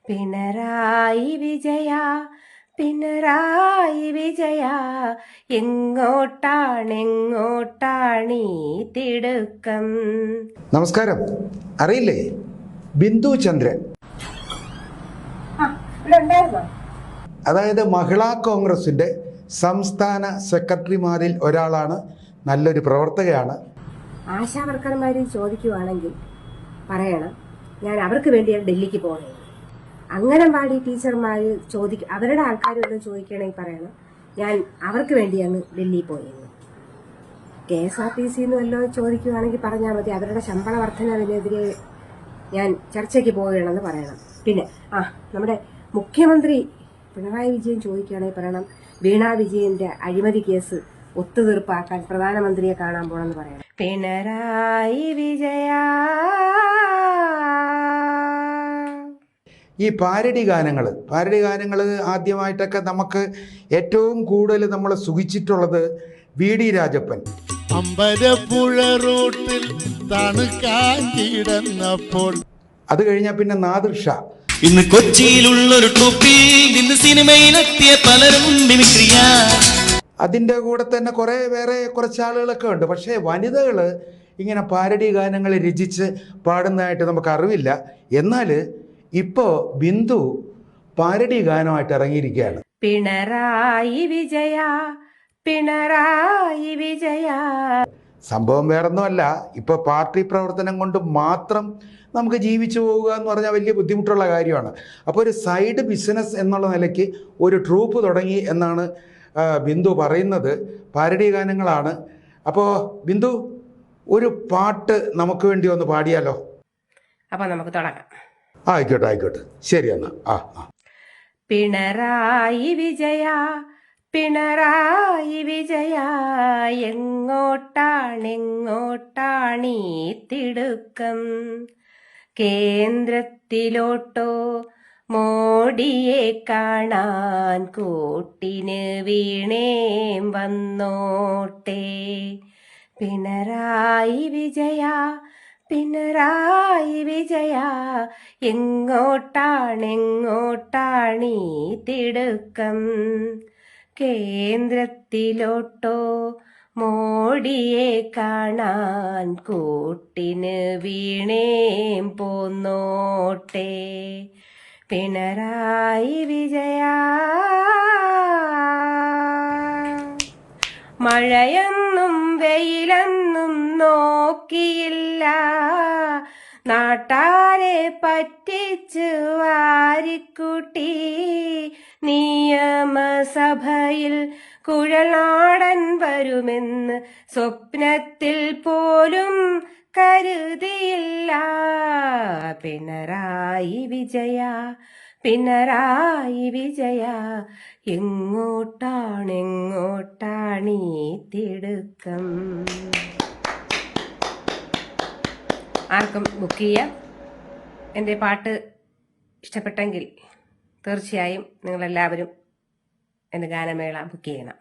പിണറായി വിജയ പിണറായി വിജയ എങ്ങോട്ടാണീ തിടുക്കം. നമസ്കാരം. അറിയില്ലേ ബിന്ദു ചന്ദ്രൻ? അതായത് മഹിളാ കോൺഗ്രസിന്റെ സംസ്ഥാന സെക്രട്ടറിമാരിൽ ഒരാളാണ്. നല്ലൊരു പ്രവർത്തകയാണ്. ആശാവർക്കർമാർ ചോദിക്കുവാണെങ്കിൽ പറയണം, ഞാൻ അവർക്ക് വേണ്ടിയാണ് ഡൽഹിക്ക് പോകണേ. അംഗനവാടി ടീച്ചർമാർ അവരുടെ ആൾക്കാരൊന്നും ചോദിക്കണമെങ്കിൽ പറയണം, ഞാൻ അവർക്ക് വേണ്ടിയാണ് ഡൽഹിയിൽ പോയത്. KSRTC വല്ലതും ചോദിക്കുവാണെങ്കിൽ പറഞ്ഞാൽ മതി, അവരുടെ ശമ്പള വർധനവിനെതിരെ ഞാൻ ചർച്ചയ്ക്ക് പോവുകയാണെന്ന് പറയണം. പിന്നെ നമ്മുടെ മുഖ്യമന്ത്രി പിണറായി വിജയൻ ചോദിക്കുകയാണെങ്കിൽ പറയണം, വീണ വിജയന്റെ അഴിമതി കേസ് ഒത്തുതീർപ്പാക്കാൻ പ്രധാനമന്ത്രിയെ കാണാൻ പോണെന്ന് പറയണം. പിണറായി വിജയ. ഈ പാരഡി ഗാനങ്ങൾ ആദ്യമായിട്ടൊക്കെ നമുക്ക് ഏറ്റവും കൂടുതൽ നമ്മൾ സുഖിച്ചിട്ടുള്ളത് VD രാജപ്പൻ. അമ്പലപ്പുഴ റോട്ടിൽ തണുക്കാൻ കിടന്നപ്പോൾ. അത് കഴിഞ്ഞാൽ പിന്നെ നാദിർ ഷാ. ഇന്ന് കൊച്ചിയിലുള്ളൊരു ടോപ്പിൽ നിന്ന് സിനിമയിലെത്തിയ പലരും മിമിക്രിയ. അതിൻ്റെ കൂടെ തന്നെ വേറെ കുറച്ച് ആളുകളൊക്കെ ഉണ്ട്. പക്ഷേ വനിതകൾ ഇങ്ങനെ പാരഡി ഗാനങ്ങൾ രചിച്ച് പാടുന്നതായിട്ട് നമുക്ക് അറിവില്ല. എന്നാൽ ഇപ്പോൾ ബിന്ദു പാരഡി ഗാനമായിട്ട് ഇറങ്ങിയിരിക്കുകയാണ്. പിണറായി വിജയ പിണറായി വിജയ. സംഭവം വേറൊന്നുമല്ല, ഇപ്പോൾ പാർട്ടി പ്രവർത്തനം കൊണ്ട് മാത്രം നമുക്ക് ജീവിച്ചു പോവുക എന്ന് പറഞ്ഞാൽ വലിയ ബുദ്ധിമുട്ടുള്ള കാര്യമാണ്. അപ്പോൾ ഒരു സൈഡ് ബിസിനസ് എന്നുള്ള നിലയ്ക്ക് ഒരു ട്രൂപ്പ് തുടങ്ങി എന്നാണ് ബിന്ദു പറയുന്നത്. പാരഡി ഗാനങ്ങളാണ്. അപ്പോൾ ബിന്ദു, ഒരു പാട്ട് നമുക്ക് വേണ്ടി ഒന്ന് പാടിയാലോ? അപ്പോൾ നമുക്ക് തുടങ്ങാം. ആയിക്കോട്ടെ, ശരി എന്നാ. പിണറായി വിജയ പിണറായി വിജയ എങ്ങോട്ടാണീ തിടുക്കം. കേന്ദ്രത്തിലോട്ടോ മോഡിയെ കാണാൻ കൂട്ടിന് വീണേം വന്നോട്ടെ. പിണറായി വിജയ പിണറായി വിജയ എങ്ങോട്ടാണീ തിടുക്കം. കേന്ദ്രത്തിലോട്ടോ മോഡിയെ കാണാൻ കൂട്ടിന് വീണേം പോന്നോട്ടെ. പിണറായി വിജയ. മഴയൊന്നും വെയിലൊന്നും നോക്കിയില്ല, നാട്ടാരെ പറ്റിച്ചു വാരിക്കൂട്ടി. നിയമസഭയിൽ കുഴൽനാടൻ വരുമെന്ന് സ്വപ്നത്തിൽ പോലും കരുതിയില്ല. പിണറായി വിജയ പിണറായി വിജയ എങ്ങോട്ടാണീ തിടുക്കം. ആർക്കും ബുക്ക് ചെയ്യാം. എൻ്റെ പാട്ട് ഇഷ്ടപ്പെട്ടെങ്കിൽ തീർച്ചയായും നിങ്ങളെല്ലാവരും എൻ്റെ ഗാനമേള ബുക്ക് ചെയ്യണം.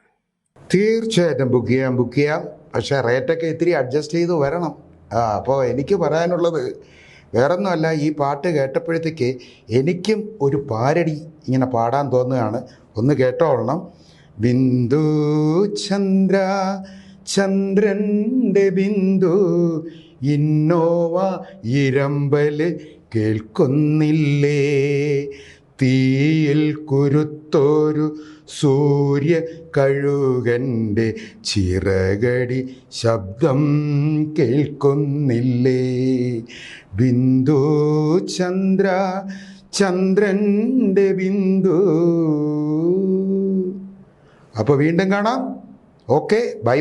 തീർച്ചയായിട്ടും ബുക്ക് ചെയ്യാം. പക്ഷേ റേറ്റൊക്കെ ഇത്തിരി അഡ്ജസ്റ്റ് ചെയ്ത് വരണം. അപ്പോൾ എനിക്ക് പറയാനുള്ളത് വേറൊന്നുമല്ല, ഈ പാട്ട് കേട്ടപ്പോഴത്തേക്ക് എനിക്കും ഒരു പാരഡി ഇങ്ങനെ പാടാൻ തോന്നുകയാണ്. ഒന്ന് കേട്ടോളണം. ബിന്ദു ചന്ദ്ര ചന്ദ്രൻ്റെ ബിന്ദു ഇന്നോവ ഇരമ്പല് കേൾക്കുന്നില്ലേ. തീയിൽ കുരുത്തോരു സൂര്യ കഴുകൻ്റെ ചിറകടി ശബ്ദം കേൾക്കുന്നില്ലേ. ബിന്ദു ചന്ദ്ര ചന്ദ്രൻ്റെ ബിന്ദു. അപ്പോൾ വീണ്ടും കാണാം. Okay, by.